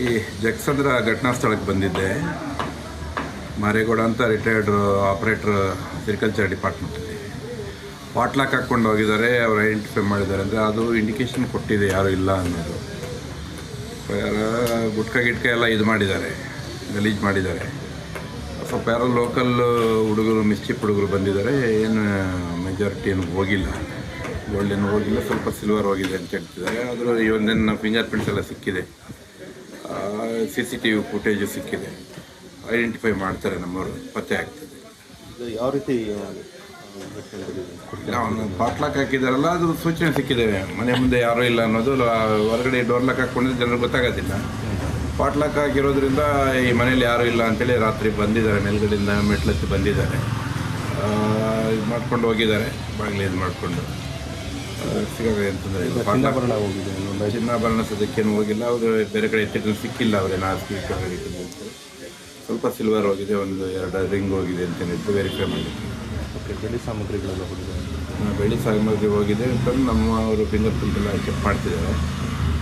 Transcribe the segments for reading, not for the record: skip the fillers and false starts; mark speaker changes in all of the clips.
Speaker 1: ಈ ಜಗಸಂದ್ರ ಘಟನಾ ಸ್ಥಳಕ್ಕೆ ಬಂದಿದ್ದೆ. ಮಾರೇಗೌಡ ಅಂತ ರಿಟೈರ್ಡ್ ಆಪ್ರೇಟ್ರ್ ಅಗ್ರಿಕಲ್ಚರ್ ಡಿಪಾರ್ಟ್ಮೆಂಟಲ್ಲಿ ಪಾಟ್ಲಾಕ್ ಹಾಕ್ಕೊಂಡು ಹೋಗಿದ್ದಾರೆ. ಅವರು ಐಡೆಂಟಿಫೈ ಮಾಡಿದ್ದಾರೆ ಅಂದರೆ ಅದು ಇಂಡಿಕೇಶನ್ ಕೊಟ್ಟಿದೆ ಯಾರೂ ಇಲ್ಲ ಅನ್ನೋದು. ಗುಟ್ಕ ಎಲ್ಲ ಇದು ಮಾಡಿದ್ದಾರೆ, ಗಲೀಜು ಮಾಡಿದ್ದಾರೆ. ಸ್ವಲ್ಪ ಯಾರೋ ಲೋಕಲ್ ಹುಡುಗರು, ಮಿಸ್ಚಿಪ್ ಹುಡುಗರು ಬಂದಿದ್ದಾರೆ. ಏನು ಮೆಜಾರಿಟಿ ಏನು ಹೋಗಿಲ್ಲ, ಗೋಲ್ಡ್ ಏನು ಹೋಗಿಲ್ಲ, ಸ್ವಲ್ಪ ಸಿಲ್ವರ್ ಹೋಗಿದೆ ಅಂತ ಹೇಳ್ತಿದ್ದಾರೆ. ಆದರೂ ಇವನ್ನೇನು ಫಿಂಗರ್ ಪ್ರಿಂಟ್ಸ್ ಎಲ್ಲ ಸಿಕ್ಕಿದೆ, CCTV ಫುಟೇಜು ಸಿಕ್ಕಿದೆ, ಐಡೆಂಟಿಫೈ ಮಾಡ್ತಾರೆ, ನಮ್ಮವರು ಪತ್ತೆ ಆಗ್ತದೆ.
Speaker 2: ಯಾವ ರೀತಿ
Speaker 1: ಅವನು ಪಾಟ್ಲಾಕ್ ಹಾಕಿದಾರಲ್ಲ, ಅದು ಸೂಚನೆ ಸಿಕ್ಕಿದೆ. ಮನೆ ಮುಂದೆ ಯಾರೂ ಇಲ್ಲ ಅನ್ನೋದು, ಹೊರಗಡೆ ಡೋರ್ ಲಾಕ್ ಹಾಕ್ಕೊಂಡಿದ್ದು ಜನರಿಗೆ ಗೊತ್ತಾಗೋದಿಲ್ಲ. ಪಾಟ್ಲಾಕ್ ಹಾಕಿರೋದ್ರಿಂದ ಈ ಮನೇಲಿ ಯಾರೂ ಇಲ್ಲ ಅಂತೇಳಿ ರಾತ್ರಿ ಬಂದಿದ್ದಾರೆ, ಮೇಲ್ಗಡೆಯಿಂದ ಮೆಟ್ಲತ್ತಿ ಬಂದಿದ್ದಾರೆ, ಇದು ಮಾಡ್ಕೊಂಡು ಹೋಗಿದ್ದಾರೆ. ಬಾಗಿಲು ಇದು ಮಾಡಿಕೊಂಡು ಸಿಗಾಗ ಅಂತಂದರೆ ಚಿನ್ನಾಭರಣ ಸದ್ಯಕ್ಕೇನು ಹೋಗಿಲ್ಲ. ಅವರು ಬೇರೆ ಕಡೆ ಎತ್ತಿಟ್ಟು ಸಿಕ್ಕಿಲ್ಲ. ಅವರೇನು ಆಸ್ತಿ ಸ್ವಲ್ಪ ಸಿಲ್ವರ್ ಹೋಗಿದೆ, ಒಂದು 2 ರಿಂಗ್ ಹೋಗಿದೆ ಅಂತ ಹೇಳಿದ್ದು ವೆರಿಫೈ ಮಾಡಿದ್ದು.
Speaker 2: ಬೆಳ್ಳಿ ಸಾಮಗ್ರಿಗಳೆಲ್ಲ ಹೋಗಿದೆ,
Speaker 1: ಬೆಳ್ಳಿ ಸಾಮಗ್ರಿ ಹೋಗಿದೆ ಅಂತಂದು ಅವರು ಫಿಂಗರ್ ಪ್ರಿಂಟ್ ಎಲ್ಲ ಚೆಕ್ ಮಾಡ್ತಿದ್ದಾರೆ.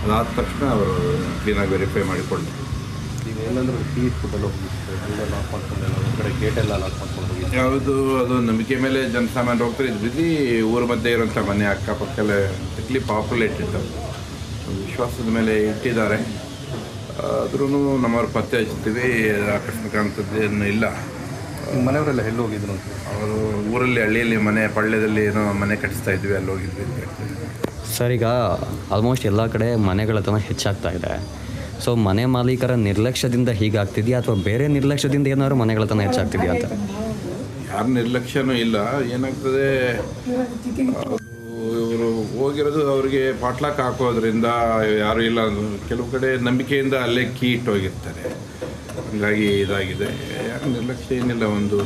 Speaker 1: ಅದಾದ ತಕ್ಷಣ ಅವರು ಕ್ಲೀನಾಗಿ ವೆರಿಫೈ ಮಾಡಿಕೊಂಡು
Speaker 2: ಈಗ ಎಲ್ಲಂದ್ರೆ ಟೀ ಫುಡ್ಡೆಲ್ಲ ಹೋಗಿತ್ತು, ಎಲ್ಲ ಲಾಕ್ ಮಾಡ್ಕೊಂಡೆಲ್ಲ ಹೊರಗಡೆ ಗೇಟೆಲ್ಲ ಲಾಕ್ ಮಾಡ್ಕೊಂಡು ಹೋಗಿತ್ತು.
Speaker 1: ಯಾವುದು ಅದು ನಂಬಿಕೆ ಮೇಲೆ ಜನಸಾಮಾನ್ಯರು ಹೋಗ್ತಾರೆ. ಇದು ಬಿದ್ದು ಊರ ಮಧ್ಯೆ ಇರೋಂಥ ಮನೆ ಅಕ್ಕಪಕ್ಕೆಲ್ಲ ತಿಕ್ಲಿ ಪಾಪ್ಯುಲೇಟೆಡ್ ವಿಶ್ವಾಸದ ಮೇಲೆ ಇಟ್ಟಿದ್ದಾರೆ. ಆದ್ರೂ ನಮ್ಮವ್ರು ಪತ್ತೆ ಹಚ್ತೀವಿ, ಆಕಸ್ಮಿಕ ಅಂಥದ್ದೇನು ಇಲ್ಲ.
Speaker 2: ಮನೆಯವರೆಲ್ಲ ಎಲ್ಲಿ ಹೋಗಿದ್ರು ಅಂತ?
Speaker 1: ಅವರು ಊರಲ್ಲಿ ಹಳ್ಳಿಯಲ್ಲಿ ಮನೆ ಪಳ್ಳ್ಯದಲ್ಲಿ ಏನೋ ಮನೆ ಕಟ್ಟಿಸ್ತಾ ಇದ್ವಿ, ಅಲ್ಲಿ ಹೋಗಿದ್ವಿ ಅಂತ ಹೇಳ್ತೀವಿ.
Speaker 3: ಸರ್, ಈಗ ಆಲ್ಮೋಸ್ಟ್ ಎಲ್ಲ ಕಡೆ ಮನೆಗಳತನ ಹೆಚ್ಚಾಗ್ತಾ ಇದೆ. ಸೊ ಮನೆ ಮಾಲೀಕರ ನಿರ್ಲಕ್ಷ್ಯದಿಂದ ಹೀಗಾಗ್ತಿದೆಯಾ ಅಥವಾ ಬೇರೆ ನಿರ್ಲಕ್ಷ್ಯದಿಂದ ಏನಾದ್ರು ಮನೆಗಳತನ ಹೆಚ್ಚಾಗ್ತಿದೆಯಾ ಅಂತ?
Speaker 1: ಯಾರ ನಿರ್ಲಕ್ಷ್ಯನೂ ಇಲ್ಲ. ಏನಾಗ್ತದೆ, ಇವರು ಹೋಗಿರೋದು ಅವ್ರಿಗೆ ಪಾಟ್ಲಾಕ್ ಹಾಕೋದ್ರಿಂದ ಯಾರೂ ಇಲ್ಲ. ಕೆಲವು ಕಡೆ ನಂಬಿಕೆಯಿಂದ ಅಲ್ಲೇ ಕೀ ಇಟ್ಟೋಗಿರ್ತಾರೆ, ಹಂಗಾಗಿ ಇದಾಗಿದೆ. ಯಾರ ನಿರ್ಲಕ್ಷ್ಯ ಏನಿಲ್ಲ, ಒಂದು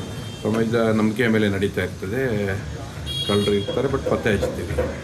Speaker 1: ಸಮಾಜದ ನಂಬಿಕೆ ಮೇಲೆ ನಡೀತಾ ಇರ್ತದೆ. ಕಳ್ಳರು ಇರ್ತಾರೆ, ಬಟ್ ಪತ್ತೆ ಹಚ್ತೀವಿ.